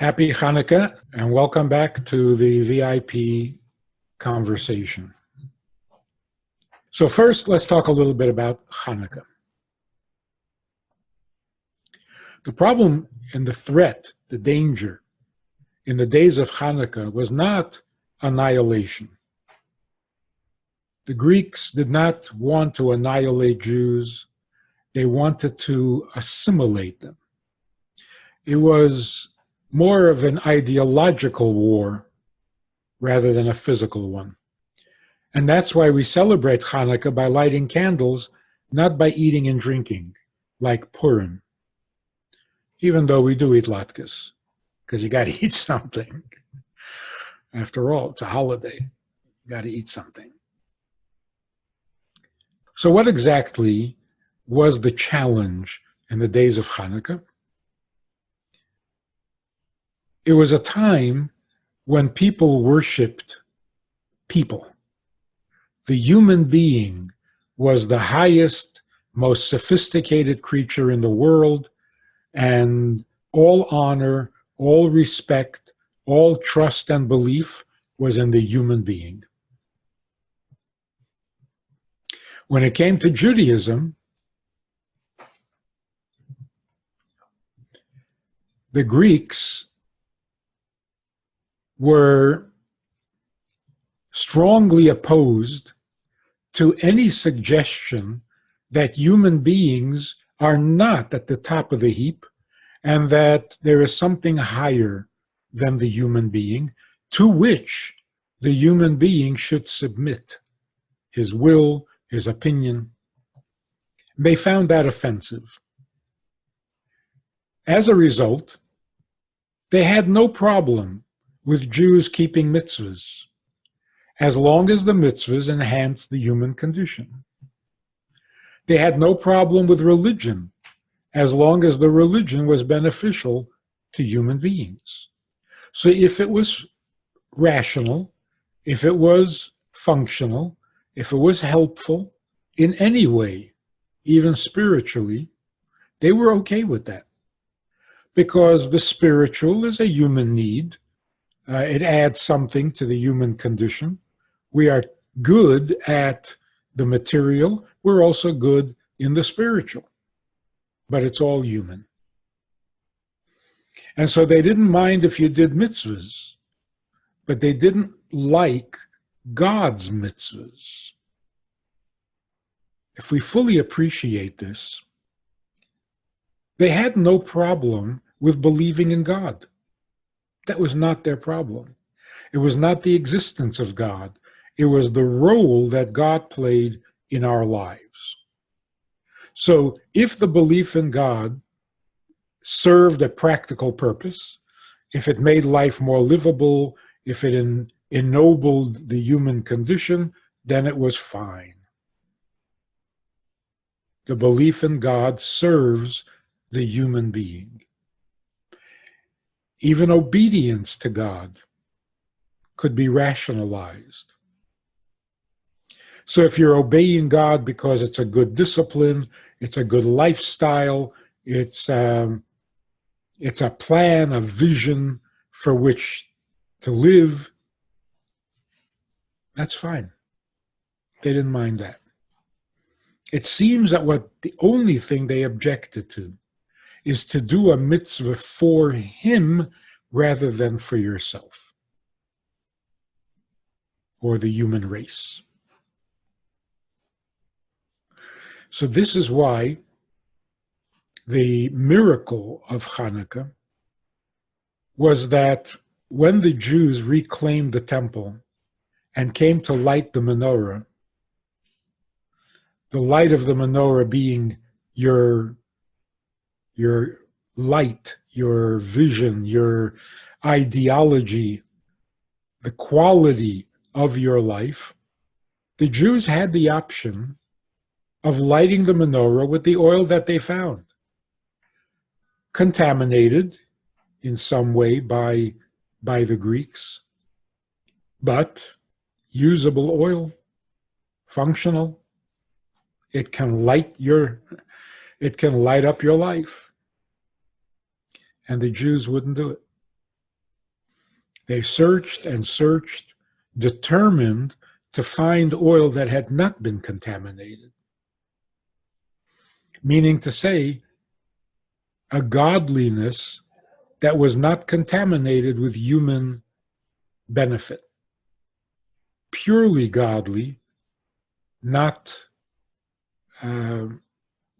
Happy Chanukah, and welcome back to the VIP conversation. So first, let's talk a little bit about Chanukah. The problem and the threat, the danger in the days of Chanukah was not annihilation. The Greeks did not want to annihilate Jews. They wanted to assimilate them. It was more of an ideological war rather than a physical one. And that's why we celebrate Chanukah by lighting candles, not by eating and drinking, like Purim. Even though we do eat latkes, because you got to eat something. After all, it's a holiday. You got to eat something. So what exactly was the challenge in the days of Chanukah? It was a time when people worshipped people. The human being was the highest, most sophisticated creature in the world, and all honor, all respect, all trust and belief was in the human being. When it came to Judaism, the Greeks were strongly opposed to any suggestion that human beings are not at the top of the heap and that there is something higher than the human being to which the human being should submit his will, his opinion. They found that offensive. As a result, they had no problem with Jews keeping mitzvahs, as long as the mitzvahs enhanced the human condition. They had no problem with religion, as long as the religion was beneficial to human beings. So if it was rational, if it was functional, if it was helpful in any way, even spiritually, they were okay with that. Because the spiritual is a human need. It adds something to the human condition. We are good at the material. We're also good in the spiritual. But it's all human. And so they didn't mind if you did mitzvahs, but they didn't like God's mitzvahs. If we fully appreciate this, they had no problem with believing in God. That was not their problem. It was not the existence of God. It was the role that God played in our lives. So if the belief in God served a practical purpose, if it made life more livable, if it ennobled the human condition, then it was fine. The belief in God serves the human being. Even obedience to God could be rationalized. So if you're obeying God because it's a good discipline, it's a good lifestyle, it's a plan, a vision for which to live, that's fine. They didn't mind that. It seems that the only thing they objected to is to do a mitzvah for him rather than for yourself or the human race. So this is why the miracle of Chanukah was that when the Jews reclaimed the temple and came to light the menorah, the light of the menorah being your light, your vision, your ideology, the quality of your life, the Jews had the option of lighting the menorah with the oil that they found, contaminated in some way by the Greeks, but usable oil, functional. It can light up your life. And the Jews wouldn't do it. They searched and searched, determined to find oil that had not been contaminated. Meaning to say, a godliness that was not contaminated with human benefit. Purely godly, not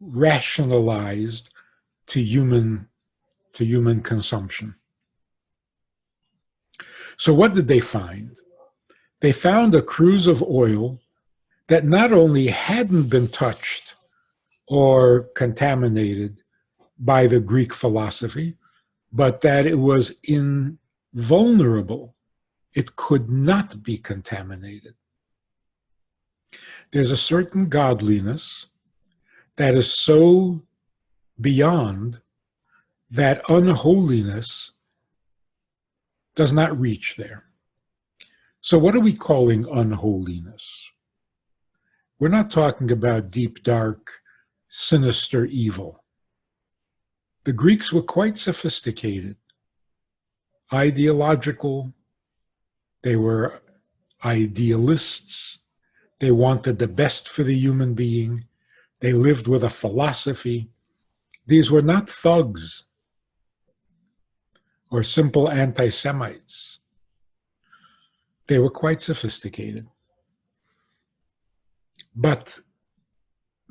rationalized to human consumption. So what did they find? They found a cruse of oil that not only hadn't been touched or contaminated by the Greek philosophy, but that it was invulnerable. It could not be contaminated. There's a certain godliness that is so beyond that unholiness does not reach there. So what are we calling unholiness? We're not talking about deep, dark, sinister evil. The Greeks were quite sophisticated, ideological. They were idealists. They wanted the best for the human being. They lived with a philosophy. These were not thugs or simple anti-Semites. They were quite sophisticated. But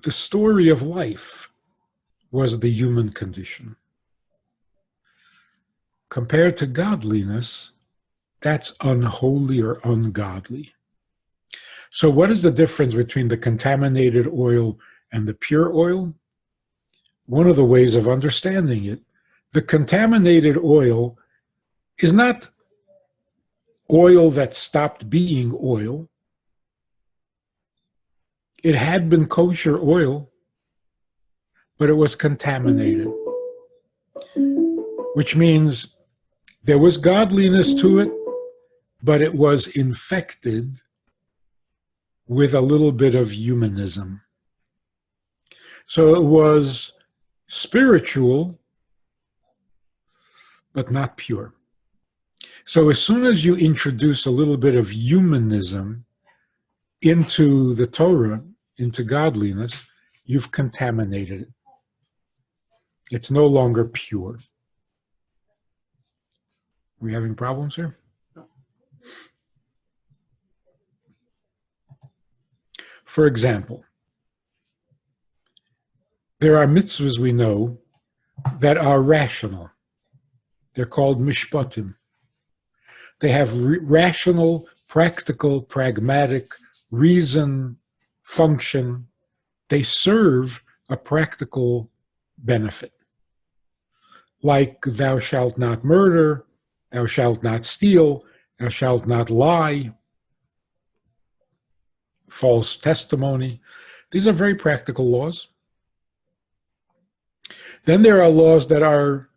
the story of life was the human condition. Compared to godliness, that's unholy or ungodly. So what is the difference between the contaminated oil and the pure oil? One of the ways of understanding it, the contaminated oil is not oil that stopped being oil. It had been kosher oil, but it was contaminated, which means there was godliness to it, but it was infected with a little bit of humanism. So it was spiritual, but not pure. So as soon as you introduce a little bit of humanism into the Torah, into godliness, you've contaminated it. It's no longer pure. Are we having problems here? For example, there are mitzvahs we know that are rational. They're called mishpatim. They have rational, practical, pragmatic reason, function. They serve a practical benefit. Like thou shalt not murder, thou shalt not steal, thou shalt not lie, false testimony. These are very practical laws. Then there are laws that are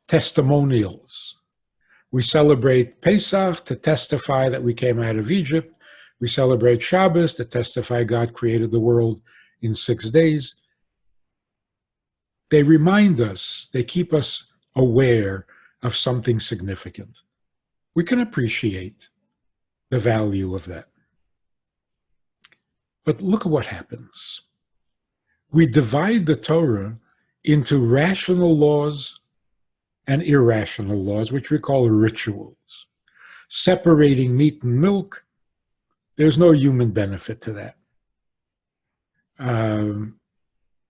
testimonials. We celebrate Pesach to testify that we came out of Egypt. We celebrate Shabbos to testify God created the world in 6 days. They remind us, they keep us aware of something significant. We can appreciate the value of that. But look at what happens. We divide the Torah into rational laws and irrational laws, which we call rituals. Separating meat and milk, there's no human benefit to that.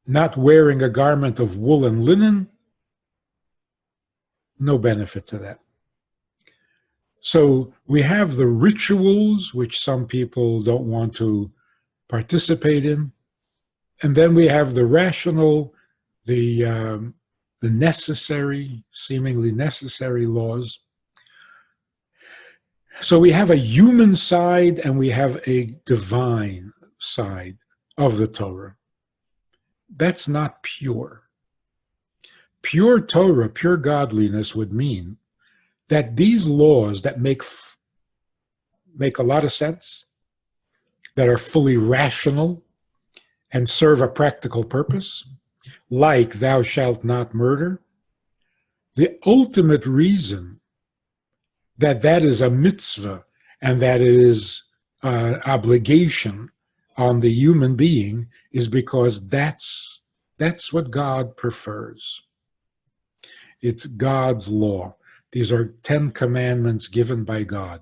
Not wearing a garment of wool and linen, no benefit to that. So we have the rituals, which some people don't want to participate in, and then we have the rational, the necessary, seemingly necessary laws. So we have a human side and we have a divine side of the Torah. That's not pure. Pure Torah, pure godliness would mean that these laws that make a lot of sense, that are fully rational and serve a practical purpose, like thou shalt not murder, The ultimate reason that that is a mitzvah and that it is an obligation on the human being is because that's what God prefers. It's God's law. These are 10 commandments given by God.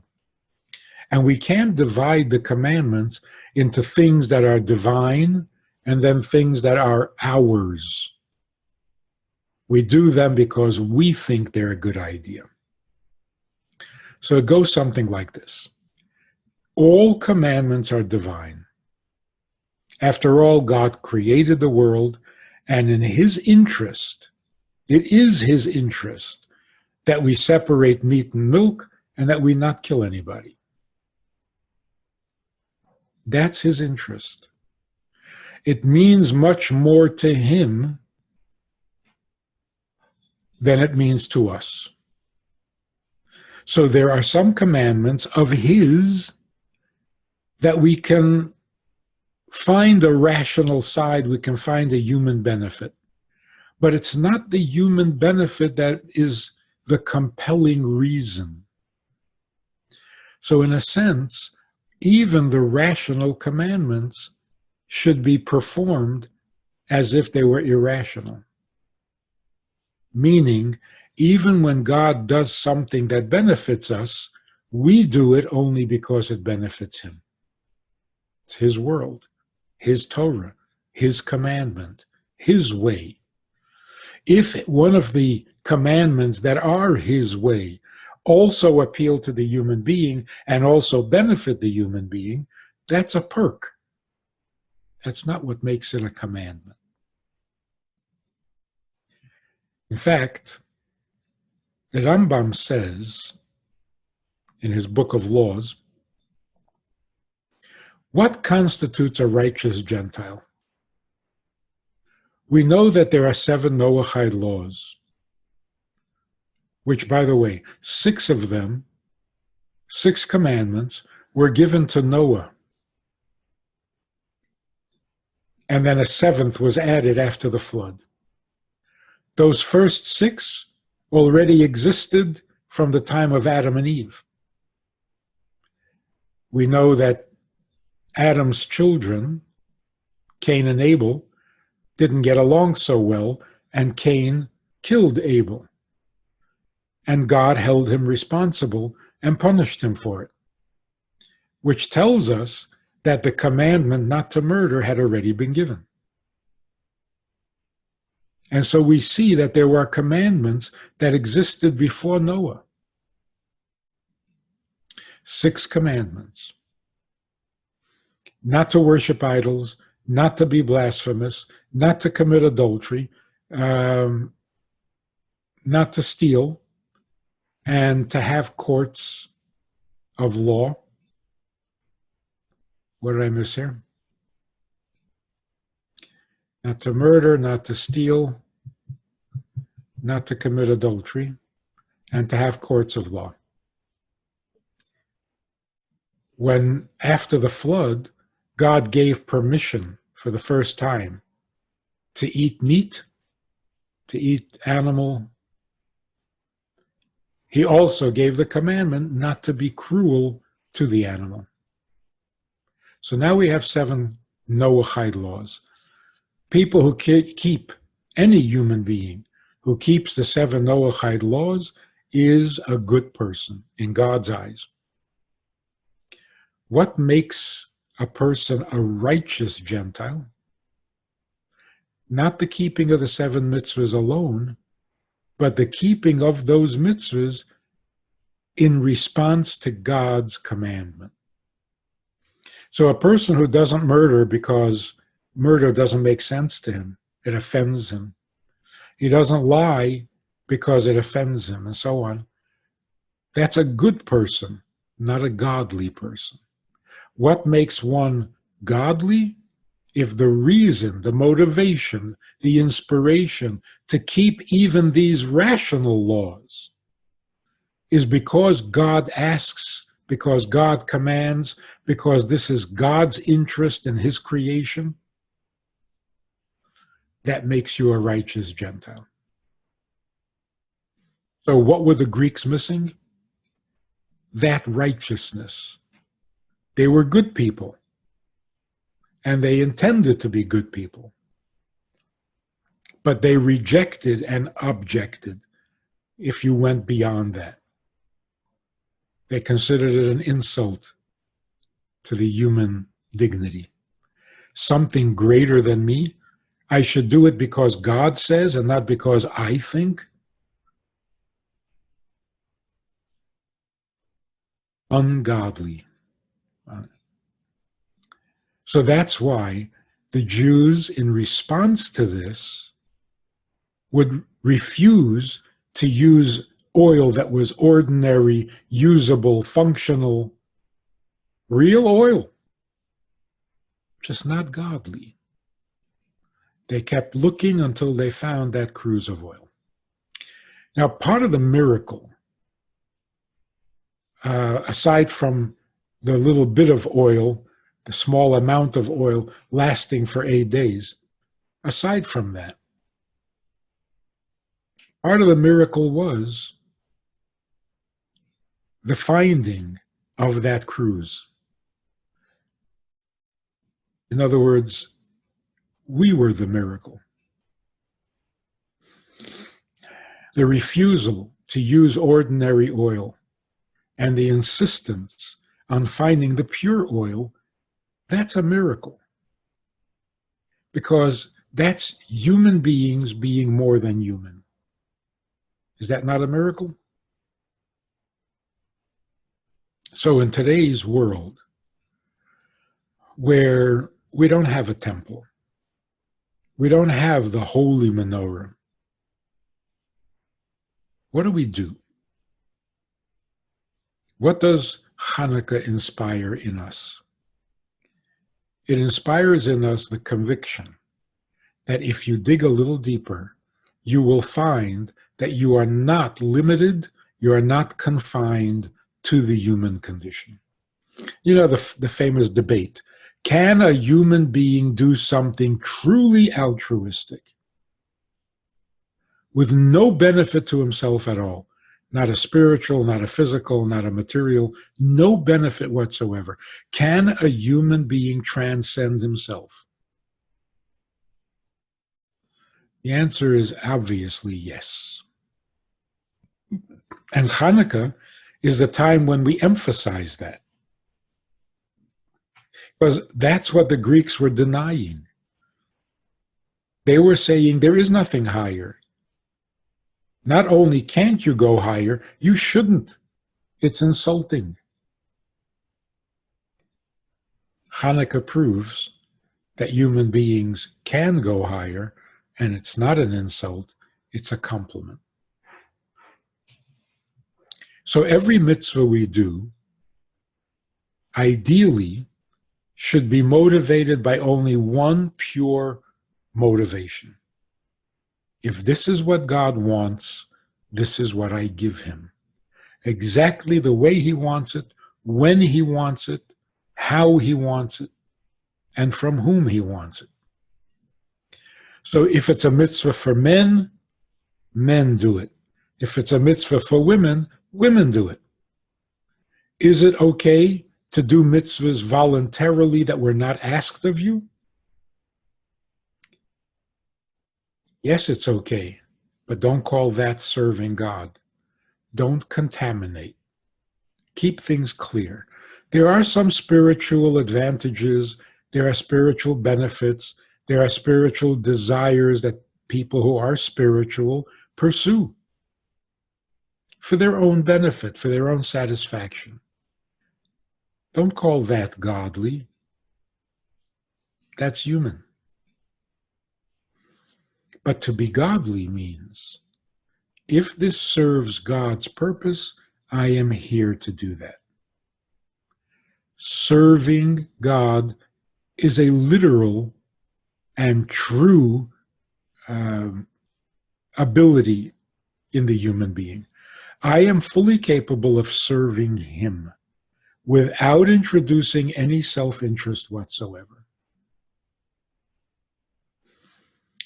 And we can't divide the commandments into things that are divine and then things that are ours. We do them because we think they're a good idea. So it goes something like this. All commandments are divine. After all, God created the world, and in his interest, it is his interest that we separate meat and milk and that we not kill anybody. That's his interest. It means much more to him than it means to us. So there are some commandments of his that we can find a rational side, we can find a human benefit. But it's not the human benefit that is the compelling reason. So in a sense, even the rational commandments should be performed as if they were irrational. Meaning, even when God does something that benefits us, we do it only because it benefits him. It's his world, his Torah, his commandment, his way. If one of the commandments that are his way also appeal to the human being and also benefit the human being, that's a perk. That's not what makes it a commandment. In fact, the Rambam says in his book of laws, what constitutes a righteous Gentile? We know that there are 7 Noahide laws, which, by the way, 6 of them, 6 commandments, were given to Noah. And then a 7th was added after the flood. Those first 6 already existed from the time of Adam and Eve. We know that Adam's children, Cain and Abel, didn't get along so well, and Cain killed Abel. And God held him responsible and punished him for it, which tells us that the commandment not to murder had already been given. And so we see that there were commandments that existed before Noah. 6 commandments. Not to worship idols, not to be blasphemous, not to commit adultery, not to steal, and to have courts of law. What did I miss here? Not to murder, not to steal, not to commit adultery, and to have courts of law. When, after the flood, God gave permission for the first time to eat meat, to eat animal, he also gave the commandment not to be cruel to the animal. So now we have 7 Noahide laws. People who keep, any human being who keeps the 7 Noahide laws is a good person in God's eyes. What makes a person a righteous Gentile? Not the keeping of the 7 mitzvahs alone, but the keeping of those mitzvahs in response to God's commandment. So a person who doesn't murder because murder doesn't make sense to him, it offends him. He doesn't lie because it offends him, and so on. That's a good person, not a godly person. What makes one godly? If the reason, the motivation, the inspiration to keep even these rational laws is because God asks, because God commands, because this is God's interest in his creation, that makes you a righteous Gentile. So what were the Greeks missing? That righteousness. They were good people, and they intended to be good people. But they rejected and objected if you went beyond that. They considered it an insult to the human dignity. Something greater than me. I should do it because God says and not because I think. Ungodly. So that's why the Jews, in response to this, would refuse to use oil that was ordinary, usable, functional, real oil, just not godly. They kept looking until they found that cruse of oil. Now, part of the miracle, aside from the little bit of oil, the small amount of oil lasting for 8 days, aside from that, part of the miracle was the finding of that cruse. In other words, we were the miracle. The refusal to use ordinary oil and the insistence on finding the pure oil, that's a miracle. Because that's human beings being more than human. Is that not a miracle? So in today's world, where we don't have a temple, we don't have the holy menorah, what do? What does Chanukah inspire in us? It inspires in us the conviction that if you dig a little deeper, you will find that you are not limited, you are not confined to the human condition. You know, the famous debate, can a human being do something truly altruistic with no benefit to himself at all? Not a spiritual, not a physical, not a material, no benefit whatsoever. Can a human being transcend himself? The answer is obviously yes. And Chanukah is the time when we emphasize that. Because that's what the Greeks were denying. They were saying there is nothing higher. Not only can't you go higher, you shouldn't. It's insulting. Chanukah proves that human beings can go higher, and it's not an insult, it's a compliment. So every mitzvah we do, ideally, should be motivated by only one pure motivation. If this is what God wants, this is what I give him. Exactly the way he wants it, when he wants it, how he wants it, and from whom he wants it. So if it's a mitzvah for men, men do it. If it's a mitzvah for women, women do it. Is it okay to do mitzvahs voluntarily that were not asked of you? Yes, it's okay, but don't call that serving God. Don't contaminate. Keep things clear. There are some spiritual advantages, there are spiritual benefits, there are spiritual desires that people who are spiritual pursue for their own benefit, for their own satisfaction. Don't call that godly. That's human. But to be godly means, if this serves God's purpose, I am here to do that. Serving God is a literal and true ability in the human being. I am fully capable of serving him without introducing any self-interest whatsoever.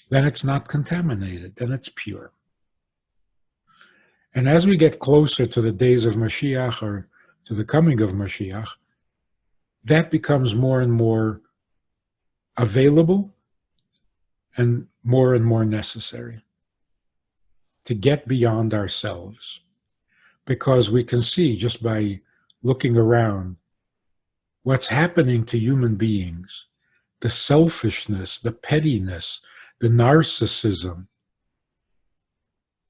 Then it's not contaminated, then it's pure. And as we get closer to the days of Mashiach, or to the coming of Mashiach, that becomes more and more available and more necessary to get beyond ourselves. Because we can see just by looking around what's happening to human beings, the selfishness, the pettiness, the narcissism,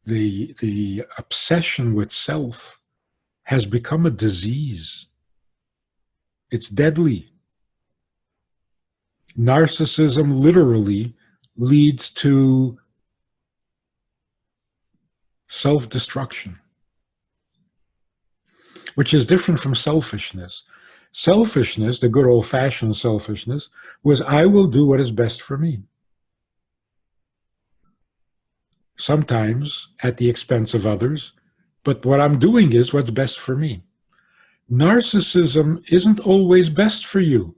the obsession with self has become a disease. It's deadly. Narcissism literally leads to self-destruction, which is different from selfishness. Selfishness, the good old-fashioned selfishness, was I will do what is best for me. Sometimes at the expense of others, but what I'm doing is what's best for me. Narcissism isn't always best for you.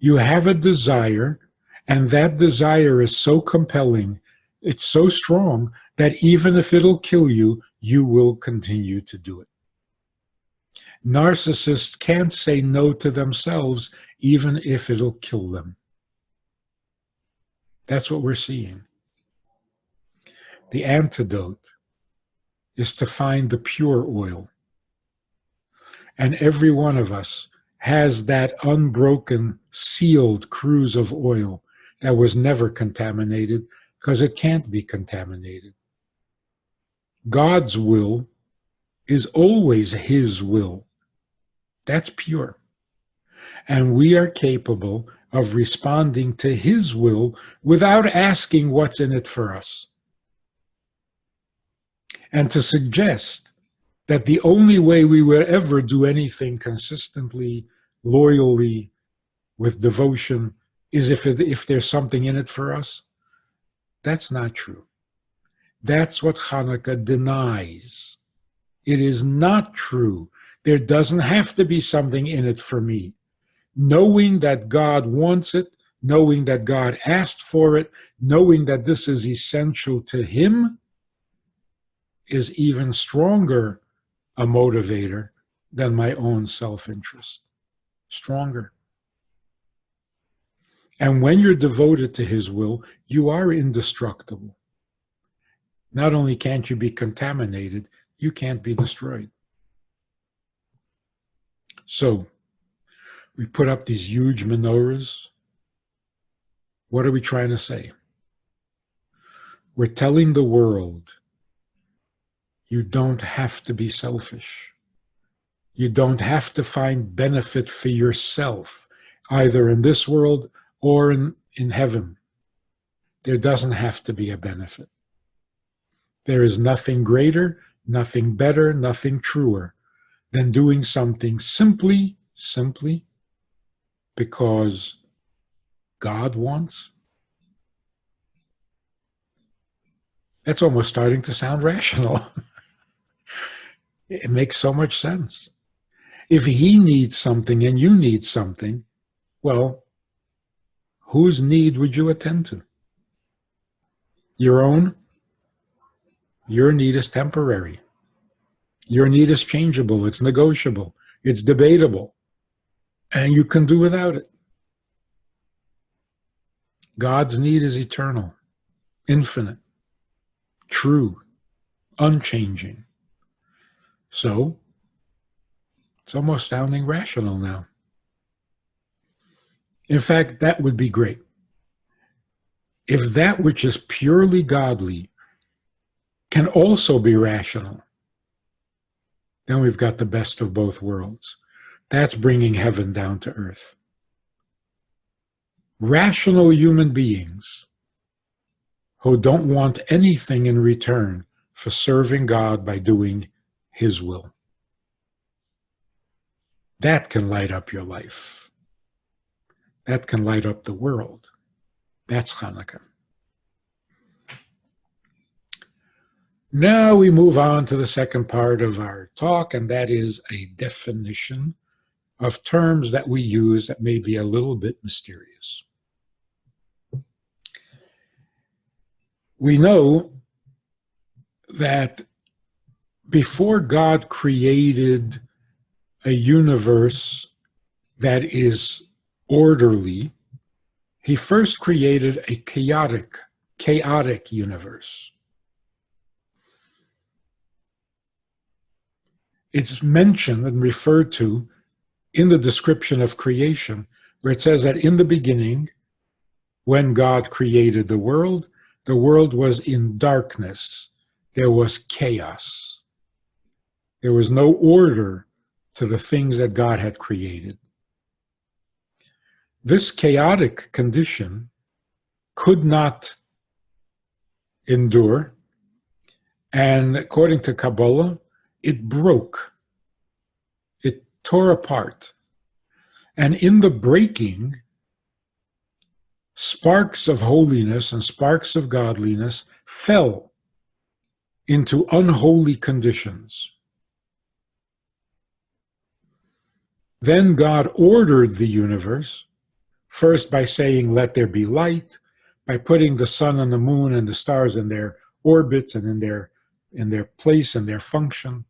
You have a desire, and that desire is so compelling, it's so strong, that even if it'll kill you, you will continue to do it. Narcissists can't say no to themselves, even if it'll kill them. That's what we're seeing. The antidote is to find the pure oil. And every one of us has that unbroken, sealed cruse of oil that was never contaminated, because it can't be contaminated. God's will is always His will. That's pure. And we are capable of responding to His will without asking what's in it for us. And to suggest that the only way we will ever do anything consistently, loyally, with devotion, is if there's something in it for us, that's not true. That's what Chanukah denies. It is not true. There doesn't have to be something in it for me. Knowing that God wants it, knowing that God asked for it, knowing that this is essential to Him, is even stronger a motivator than my own self-interest. Stronger. And when you're devoted to His will, you are indestructible. Not only can't you be contaminated, you can't be destroyed. So, we put up these huge menorahs. What are we trying to say? We're telling the world, you don't have to be selfish. You don't have to find benefit for yourself, either in this world or in heaven. There doesn't have to be a benefit. There is nothing greater, nothing better, nothing truer than doing something simply because God wants. That's almost starting to sound rational. It makes so much sense. If He needs something and you need something, well, whose need would you attend to? Your own? Your need is temporary. Your need is changeable. It's negotiable. It's debatable. And you can do without it. God's need is eternal, infinite, true, unchanging. So, it's almost sounding rational now. In fact, that would be great. If that which is purely godly can also be rational, then we've got the best of both worlds. That's bringing heaven down to earth. Rational human beings who don't want anything in return for serving God by doing His will. That can light up your life. That can light up the world. That's Chanukah. Now we move on to the second part of our talk, and that is a definition of terms that we use that may be a little bit mysterious. We know that before God created a universe that is orderly, he first created a chaotic universe. It's mentioned and referred to in the description of creation, where it says that in the beginning, when God created the world was in darkness. There was chaos. There was no order to the things that God had created. This chaotic condition could not endure, and according to Kabbalah, it broke. It tore apart. And in the breaking, sparks of holiness and sparks of godliness fell into unholy conditions. Then God ordered the universe, first by saying, "Let there be light," by putting the sun and the moon and the stars in their orbits and in their place and their function.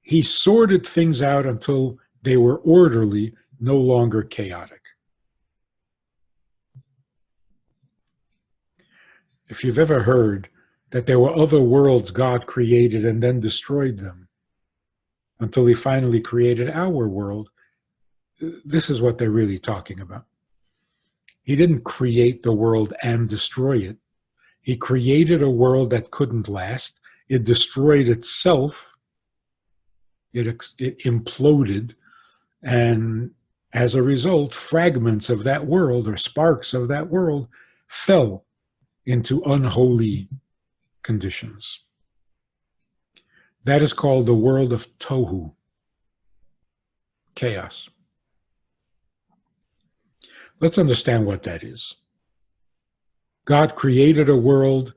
He sorted things out until they were orderly, no longer chaotic. If you've ever heard that there were other worlds God created and then destroyed them until he finally created our world, this is what they're really talking about. He didn't create the world and destroy it. He created a world that couldn't last. It destroyed itself. It imploded. And as a result, fragments of that world or sparks of that world fell into unholy conditions. That is called the world of tohu, chaos. Let's understand what that is. God created a world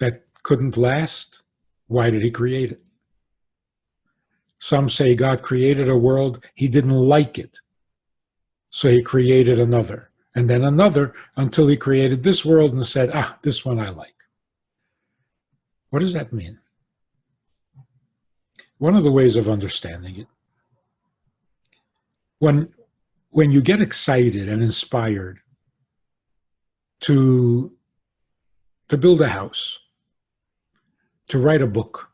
that couldn't last. Why did he create it? Some say God created a world, he didn't like it. So he created another, and then another, until he created this world and said, this one I like. What does that mean? One of the ways of understanding it, when you get excited and inspired to build a house, to write a book,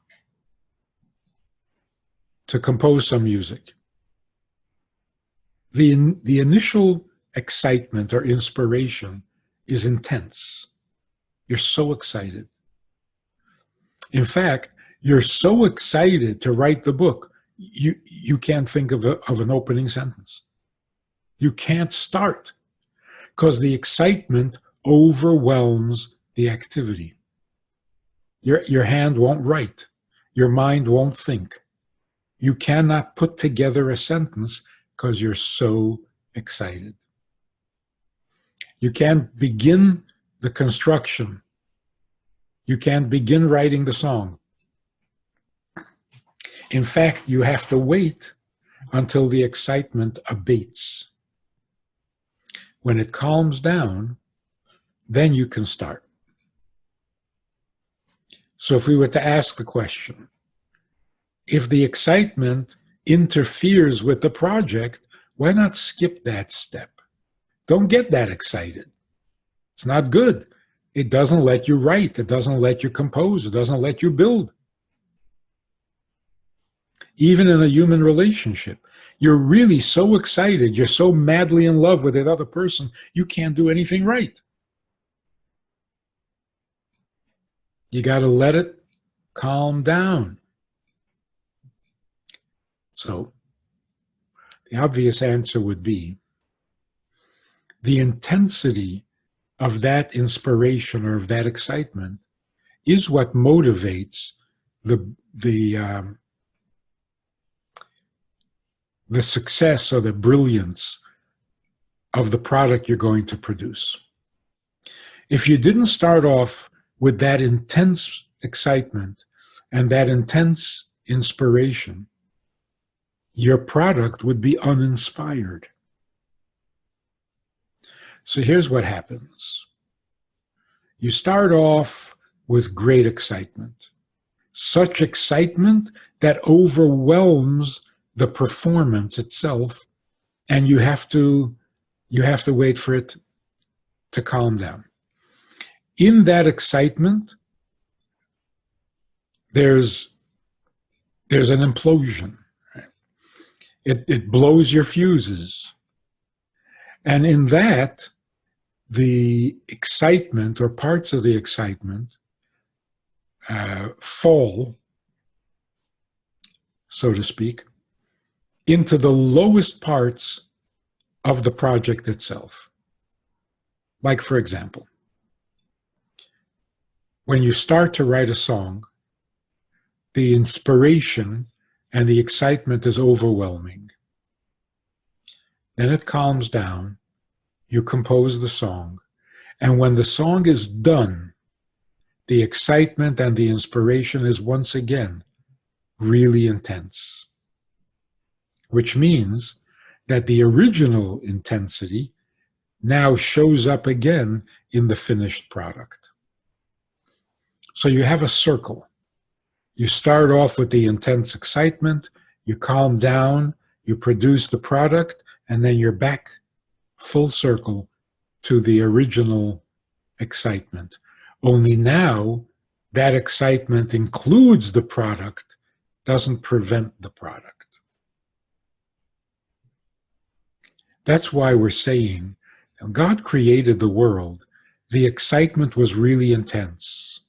to compose some music, the initial excitement or inspiration is intense. You're so excited. In fact, you're so excited to write the book, you can't think of an opening sentence. You can't start because the excitement overwhelms the activity. Your hand won't write. Your mind won't think. You cannot put together a sentence because you're so excited. You can't begin the construction. You can't begin writing the song. In fact, you have to wait until the excitement abates. When it calms down, then you can start. So if we were to ask the question, if the excitement interferes with the project, why not skip that step? Don't get that excited. It's not good. It doesn't let you write. It doesn't let you compose. It doesn't let you build. Even in a human relationship, you're really so excited, you're so madly in love with that other person, you can't do anything right. You got to let it calm down. So the obvious answer would be the intensity of that inspiration or of that excitement is what motivates the success or the brilliance of the product you're going to produce. If you didn't start off with that intense excitement and that intense inspiration, your product would be uninspired. So here's what happens. You start off with great excitement. such excitement that overwhelms the performance itself, and you have to wait for it to calm down. In that excitement, there's an implosion. Right? It blows your fuses. And in that, the excitement or parts of the excitement fall, so to speak, into the lowest parts of the project itself. Like, for example, when you start to write a song, the inspiration and the excitement is overwhelming. Then it calms down, you compose the song, and when the song is done, the excitement and the inspiration is once again really intense, which means that the original intensity now shows up again in the finished product. So you have a circle. You start off with the intense excitement, you calm down, you produce the product, and then you're back full circle to the original excitement. Only now that excitement includes the product, doesn't prevent the product. That's why we're saying God created the world. The excitement was really intense.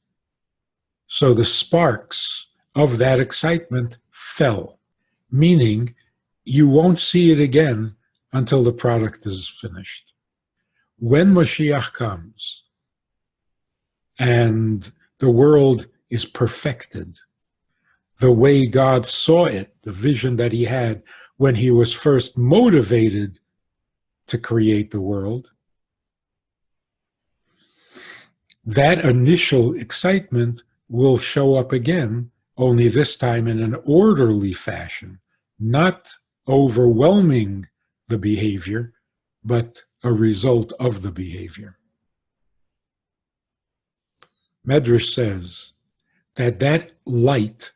So the sparks of that excitement fell, meaning you won't see it again until the product is finished. When Mashiach comes and the world is perfected, the way God saw it, the vision that he had when he was first motivated to create the world, that initial excitement will show up again, only this time in an orderly fashion, not overwhelming the behavior, but a result of the behavior. Medrash says that light,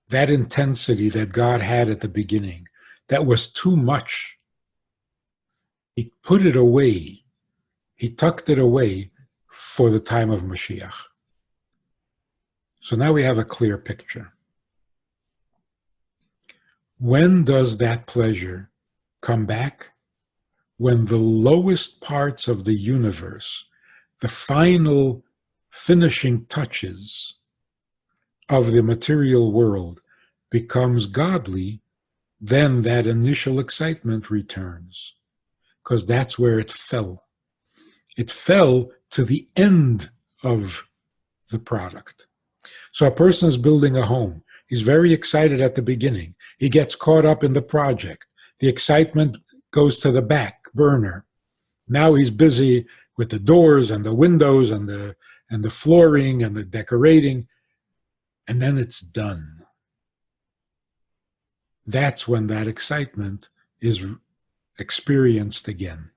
that intensity that God had at the beginning, that was too much. He put it away. He tucked it away for the time of Mashiach. So now we have a clear picture. When does that pleasure come back? When the lowest parts of the universe, the final finishing touches of the material world becomes godly, then that initial excitement returns, because that's where it fell. It fell to the end of the product. So a person is building a home. He's very excited at the beginning. He gets caught up in the project. The excitement goes to the back burner. Now he's busy with the doors and the windows and the flooring and the decorating, and then it's done. That's when that excitement is experienced again.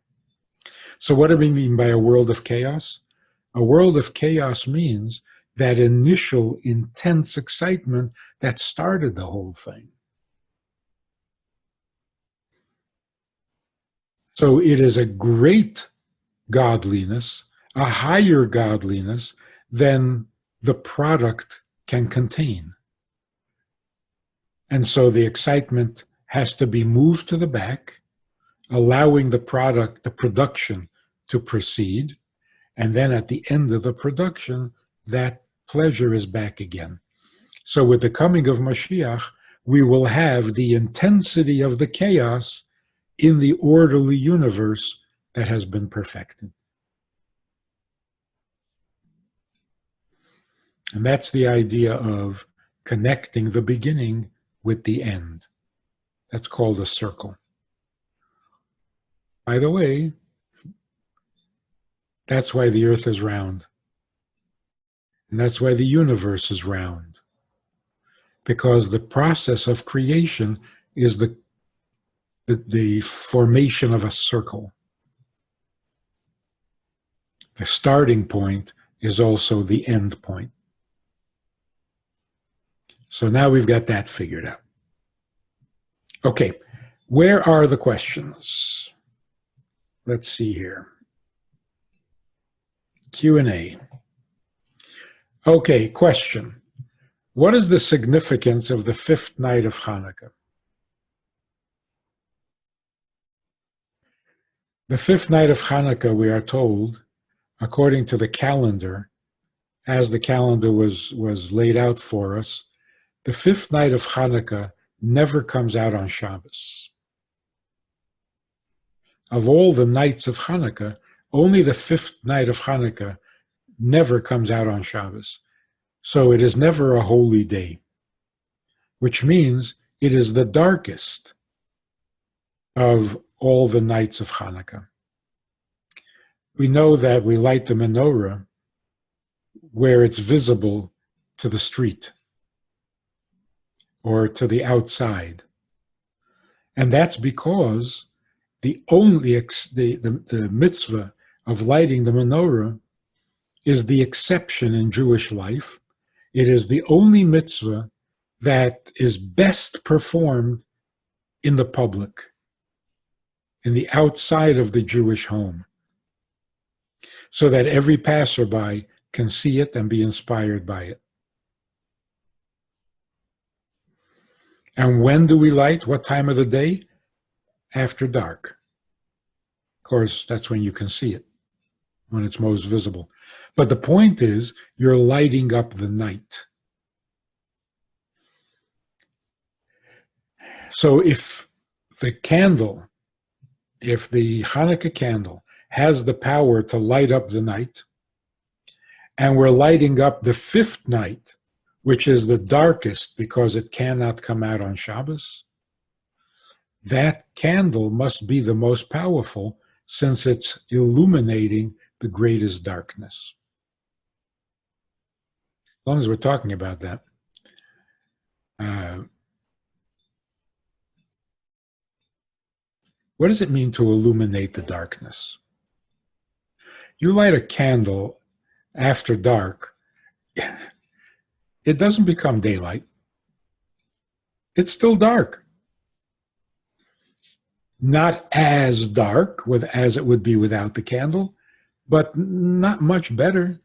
So what do we mean by a world of chaos? A world of chaos means that initial intense excitement that started the whole thing. So it is a great godliness, a higher godliness than the product can contain. And so the excitement has to be moved to the back, allowing the production to proceed. And then at the end of the production, that pleasure is back again. So with the coming of Mashiach, we will have the intensity of the chaos in the orderly universe that has been perfected. And that's the idea of connecting the beginning with the end. That's called a circle. By the way, that's why the earth is round. And that's why the universe is round. Because the process of creation is the formation of a circle. The starting point is also the end point. So now we've got that figured out. Okay, where are the questions? Let's see here. Q&A. Okay, question. What is the significance of the fifth night of Chanukah? The fifth night of Chanukah, we are told, according to the calendar, as the calendar was laid out for us, the fifth night of Chanukah never comes out on Shabbos. Of all the nights of Chanukah, only the fifth night of Chanukah never comes out on Shabbos. So it is never a holy day, which means it is the darkest of all the nights of Chanukah. We know that we light the menorah where it's visible to the street or to the outside. And that's because the mitzvah of lighting the menorah is the exception in Jewish life. It is the only mitzvah that is best performed in the public, in the outside of the Jewish home, so that every passerby can see it and be inspired by it. And when do we light? What time of the day? After dark. Of course, that's when you can see it, when it's most visible. But the point is, you're lighting up the night. So if the Hanukkah candle has the power to light up the night, and we're lighting up the fifth night, which is the darkest because it cannot come out on Shabbos, that candle must be the most powerful since it's illuminating the greatest darkness. As long as we're talking about that. What does it mean to illuminate the darkness? You light a candle after dark, it doesn't become daylight. It's still dark. Not as dark as it would be without the candle, but not much better.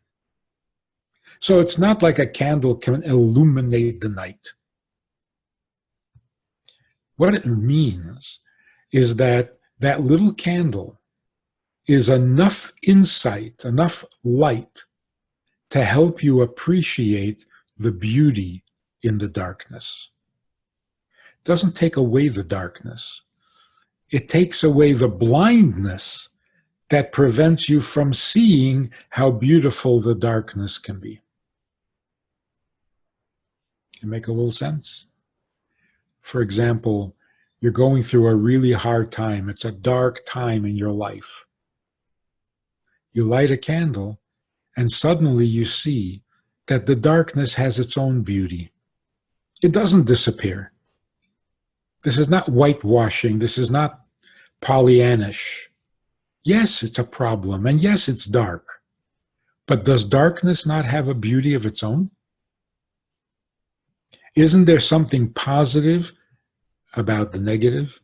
So it's not like a candle can illuminate the night. What it means is that that little candle is enough insight, enough light to help you appreciate the beauty in the darkness. It doesn't take away the darkness. It takes away the blindness that prevents you from seeing how beautiful the darkness can be. Does it make a little sense? For example, you're going through a really hard time. It's a dark time in your life. You light a candle, and suddenly you see that the darkness has its own beauty. It doesn't disappear. This is not whitewashing. This is not Pollyannish. Yes, it's a problem, and yes, it's dark. But does darkness not have a beauty of its own? Isn't there something positive about the negative?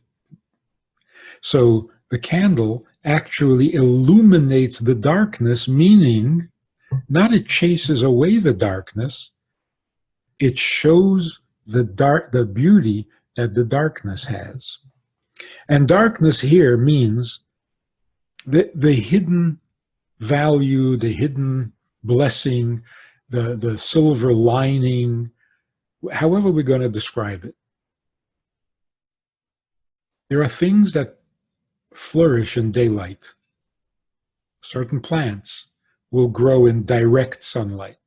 So the candle actually illuminates the darkness, meaning not it chases away the darkness, it shows the beauty that the darkness has. And darkness here means the hidden value, the hidden blessing, the silver lining, however we're going to describe it. There are things that flourish in daylight. Certain plants will grow in direct sunlight.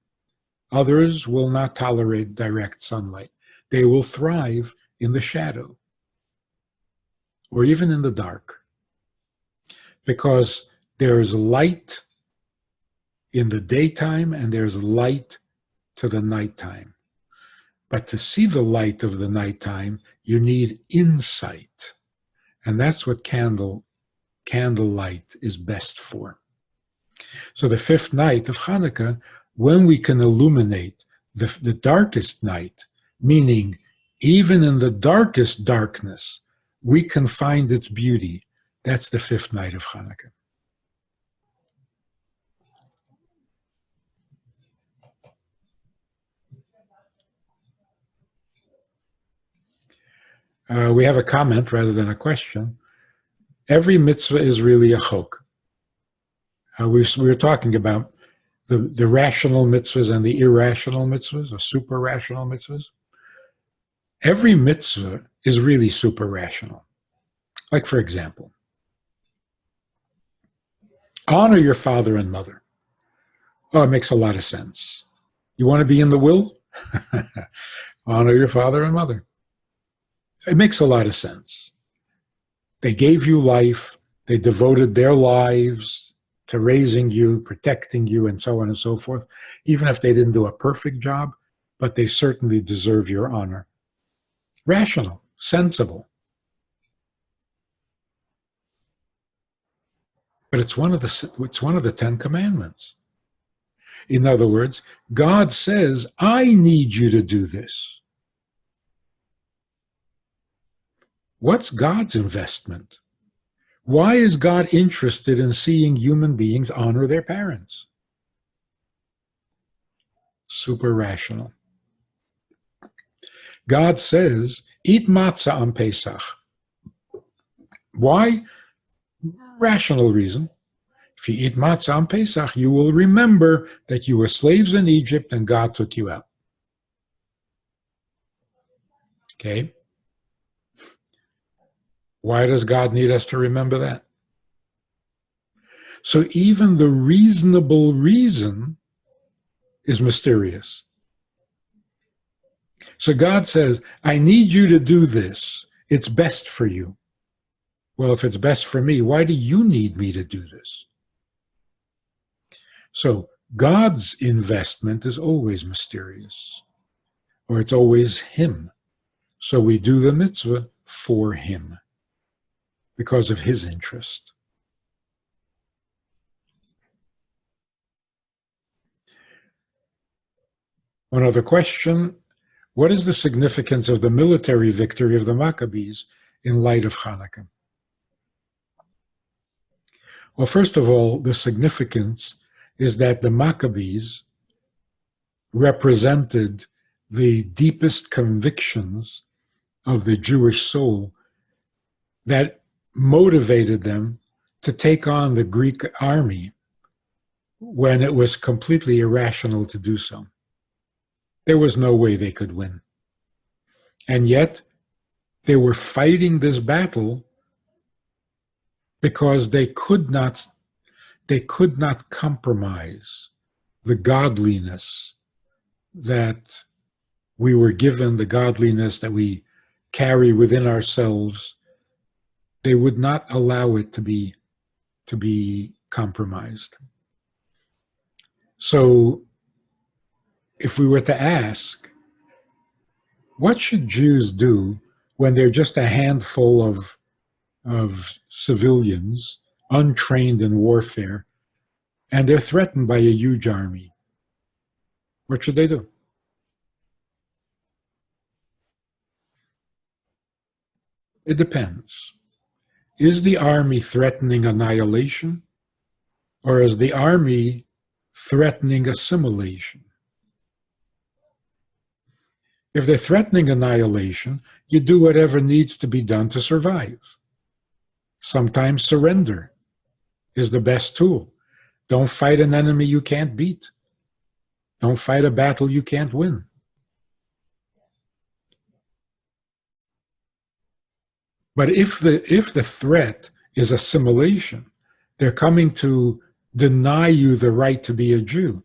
Others will not tolerate direct sunlight. They will thrive in the shadow or even in the dark, because there is light in the daytime and there's light to the nighttime. But to see the light of the nighttime, you need insight. And that's what candlelight is best for. So the fifth night of Hanukkah, when we can illuminate the darkest night, meaning even in the darkest darkness, we can find its beauty. That's the fifth night of Chanukah. We have a comment rather than a question. Every mitzvah is really a chok. We were talking about the rational mitzvahs and the irrational mitzvahs, or super rational mitzvahs. Every mitzvah is really super rational. Like, for example, honor your father and mother. Oh, it makes a lot of sense. You want to be in the will? Honor your father and mother. It makes a lot of sense. They gave you life. They devoted their lives to raising you, protecting you, and so on and so forth, even if they didn't do a perfect job, but they certainly deserve your honor. Rational, sensible. But it's one of the 10 Commandments. In other words, God says, I need you to do this. What's God's investment? Why is God interested in seeing human beings honor their parents? Super rational. God says, eat matzah on Pesach. Why? Rational reason. If you eat matzah on Pesach, you will remember that you were slaves in Egypt and God took you out. Okay? Why does God need us to remember that? So even the reasonable reason is mysterious. So God says, I need you to do this. It's best for you. Well, if it's best for me, why do you need me to do this? So God's investment is always mysterious, or it's always Him. So we do the mitzvah for Him because of His interest. One other question. What is the significance of the military victory of the Maccabees in light of Chanukah? Well, first of all, the significance is that the Maccabees represented the deepest convictions of the Jewish soul that motivated them to take on the Greek army when it was completely irrational to do so. There was no way they could win. And yet, they were fighting this battle because they could not compromise the godliness that we were given, the godliness that we carry within ourselves. They would not allow it to be compromised. So if we were to ask, what should Jews do when they're just a handful of civilians, untrained in warfare, and they're threatened by a huge army? What should they do? It depends. Is the army threatening annihilation, or is the army threatening assimilation? If they're threatening annihilation, you do whatever needs to be done to survive. Sometimes surrender is the best tool. Don't fight an enemy you can't beat. Don't fight a battle you can't win. But if the threat is assimilation, they're coming to deny you the right to be a Jew,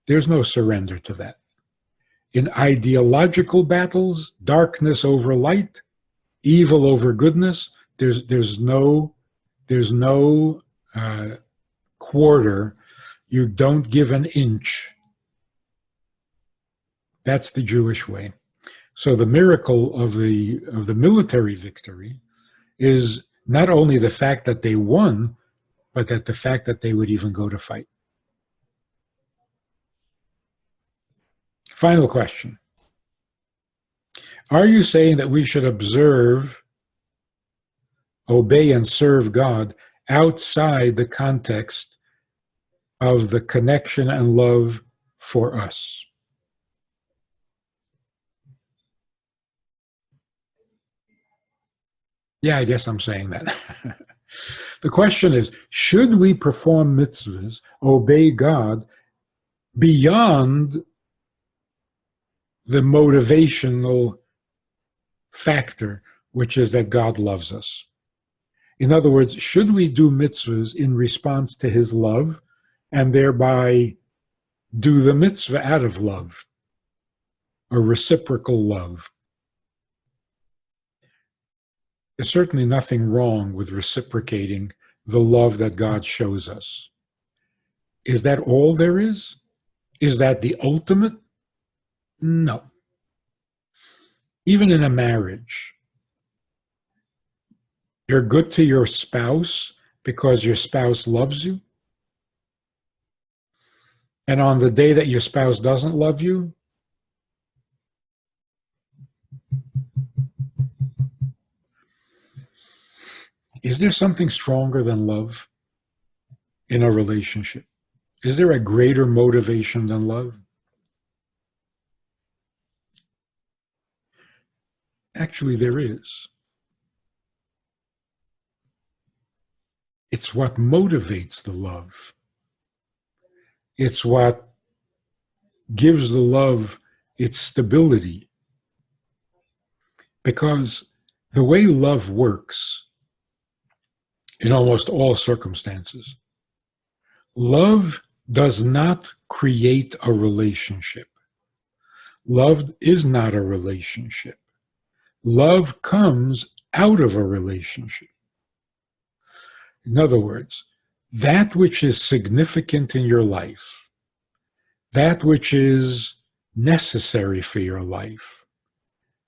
there's no surrender to that. In ideological battles, darkness over light, evil over goodness, there's no quarter. You don't give an inch. That's the Jewish way. So the miracle of the military victory is not only the fact that they won, but that the fact that they would even go to fight. Final question. Are you saying that we should observe, obey, and serve God outside the context of the connection and love for us? Yeah, I guess I'm saying that. The question is, should we perform mitzvahs, obey God, beyond the motivational factor, which is that God loves us? In other words, should we do mitzvahs in response to his love and thereby do the mitzvah out of love, a reciprocal love? There's certainly nothing wrong with reciprocating the love that God shows us. Is that all there is? Is that the ultimate? No. Even in a marriage, you're good to your spouse because your spouse loves you. And on the day that your spouse doesn't love you, is there something stronger than love in a relationship? Is there a greater motivation than love? Actually, there is. It's what motivates the love. It's what gives the love its stability. Because the way love works in almost all circumstances, love does not create a relationship. Love is not a relationship. Love comes out of a relationship. In other words, that which is significant in your life, that which is necessary for your life,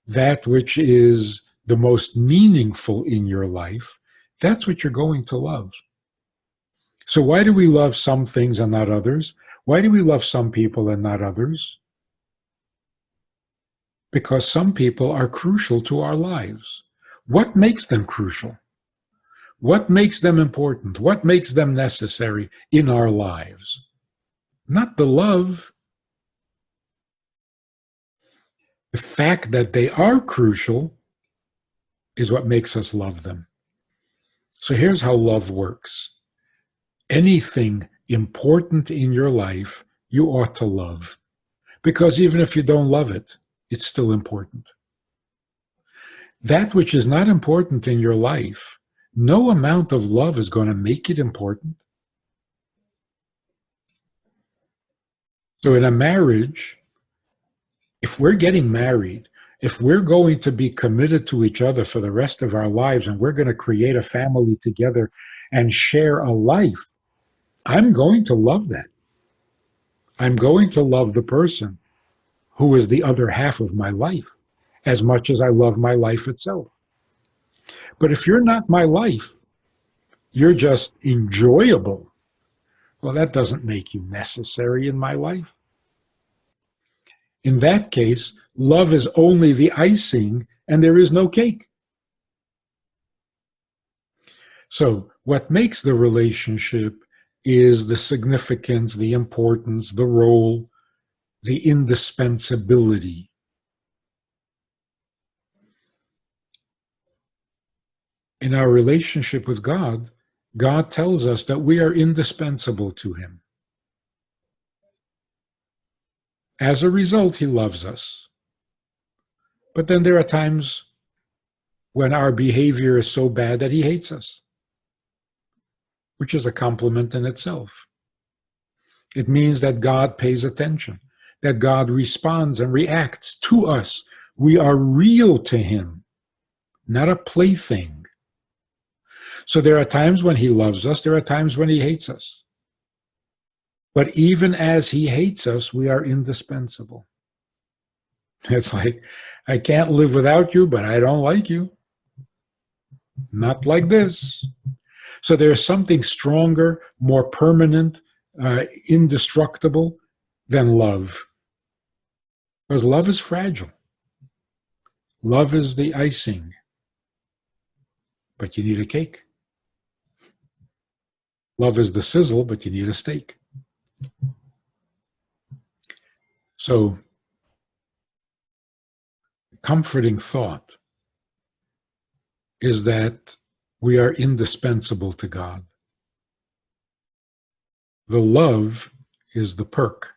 that which is the most meaningful in your life, that's what you're going to love. So why do we love some things and not others? Why do we love some people and not others? Because some people are crucial to our lives. What makes them crucial? What makes them important? What makes them necessary in our lives? Not the love. The fact that they are crucial is what makes us love them. So here's how love works. Anything important in your life, you ought to love. Because even if you don't love it, it's still important. That which is not important in your life, no amount of love is going to make it important. So in a marriage, if we're getting married, if we're going to be committed to each other for the rest of our lives and we're going to create a family together and share a life, I'm going to love that. I'm going to love the person who is the other half of my life as much as I love my life itself. But if you're not my life, you're just enjoyable. Well, that doesn't make you necessary in my life. In that case, love is only the icing and there is no cake. So what makes the relationship is the significance, the importance, the role, the indispensability. In our relationship with God, God tells us that we are indispensable to him. As a result, he loves us. But then there are times when our behavior is so bad that he hates us, which is a compliment in itself. It means that God pays attention, that God responds and reacts to us. We are real to him, not a plaything. So there are times when he loves us, there are times when he hates us. But even as he hates us, we are indispensable. It's like, I can't live without you, but I don't like you. Not like this. So there's something stronger, more permanent, indestructible than love. Because love is fragile. Love is the icing, but you need a cake. Love is the sizzle, but you need a steak. So, comforting thought is that we are indispensable to God. The love is the perk.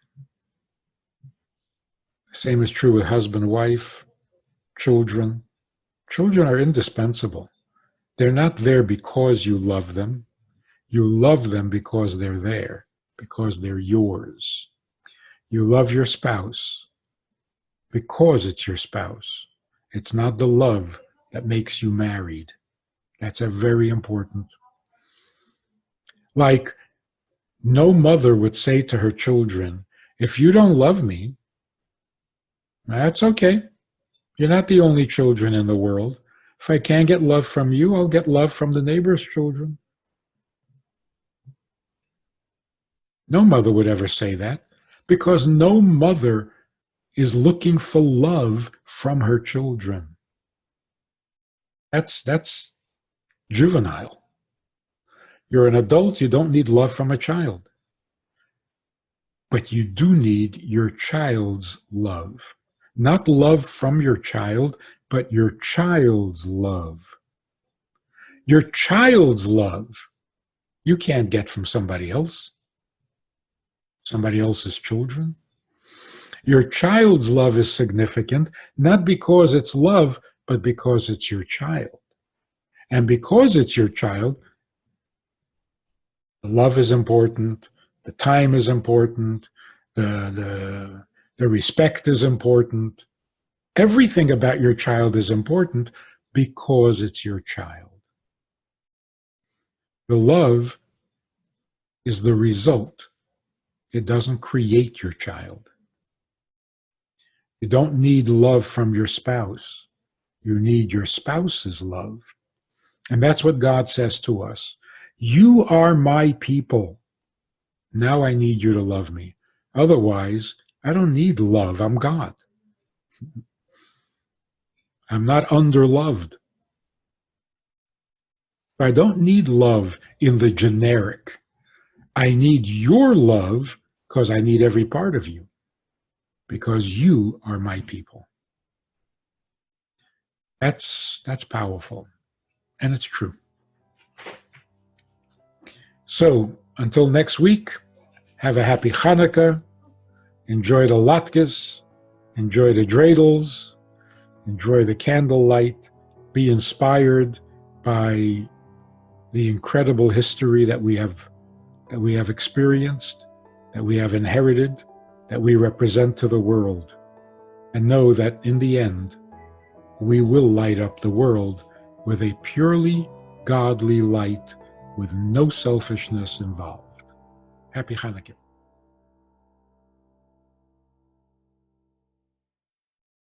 Same is true with husband, wife, children. Children are indispensable. They're not there because you love them. You love them because they're there, because they're yours. You love your spouse because it's your spouse. It's not the love that makes you married. That's a very important. Like, no mother would say to her children, if you don't love me, that's okay. You're not the only children in the world. If I can't get love from you, I'll get love from the neighbor's children. No mother would ever say that because no mother is looking for love from her children. That's juvenile. You're an adult, you don't need love from a child. But you do need your child's love. Not love from your child, but your child's love. Your child's love you can't get from somebody else, somebody else's children. Your child's love is significant, not because it's love, but because it's your child. And because it's your child, the love is important, the time is important, the respect is important. Everything about your child is important because it's your child. The love is the result. It doesn't create your child. You don't need love from your spouse. You need your spouse's love. And that's what God says to us. You are my people. Now I need you to love me. Otherwise, I don't need love. I'm God. I'm not underloved. I don't need love in the generic. I need your love because I need every part of you, because you are my people. That's powerful, and it's true. So until next week, have a happy Chanukah, enjoy the latkes, enjoy the dreidels, enjoy the candlelight, be inspired by the incredible history that we have experienced, that we have inherited, that we represent to the world, and know that in the end, we will light up the world with a purely godly light with no selfishness involved. Happy Chanukah.